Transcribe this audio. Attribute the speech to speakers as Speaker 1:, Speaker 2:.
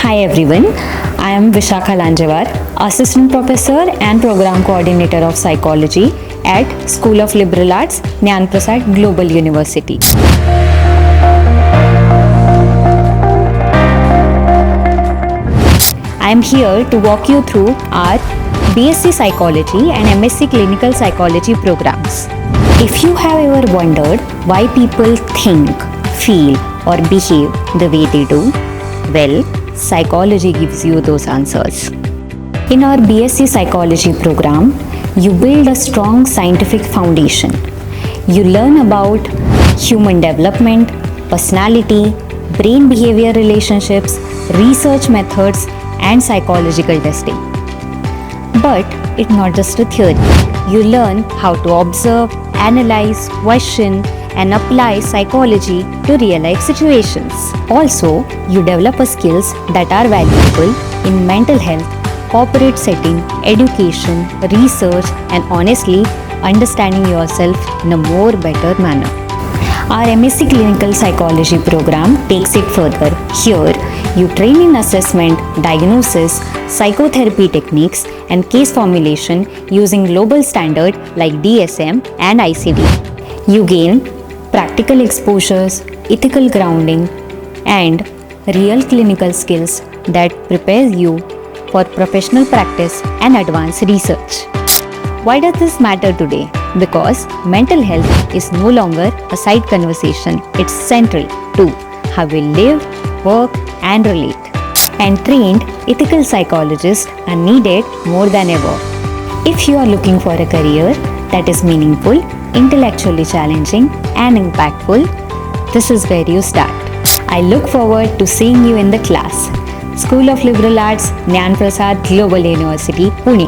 Speaker 1: Hi everyone, I am Vishakha Lanjewar, Assistant Professor and Program Coordinator of Psychology at School of Liberal Arts, Jnana Prasad Global University. I am here to walk you through our B.Sc Psychology and M.Sc Clinical Psychology programs. If you have ever wondered why people think, feel or behave the way they do, well, psychology gives you those answers. In our B.Sc Psychology program, you build a strong scientific foundation. You learn about human development, personality, brain behavior relationships, research methods, and psychological testing. But it's not just a theory. You learn how to observe, analyze, question, and apply psychology to real-life situations. Also, you develop skills that are valuable in mental health, corporate setting, education, research, and honestly, understanding yourself in a more better manner. Our M.Sc Clinical Psychology program takes it further. Here, you train in assessment, diagnosis, psychotherapy techniques, and case formulation using global standards like DSM and ICD. You gain practical exposures, ethical grounding, and real clinical skills that prepare you for professional practice and advanced research. Why does this matter today? Because mental health is no longer a side conversation. It's central to how we live, work, and relate. And trained ethical psychologists are needed more than ever. If you are looking for a career that is meaningful, intellectually challenging, and impactful, this is where you start. I look forward to seeing you in the class. School of Liberal Arts, Jnana Prasad Global University, Pune.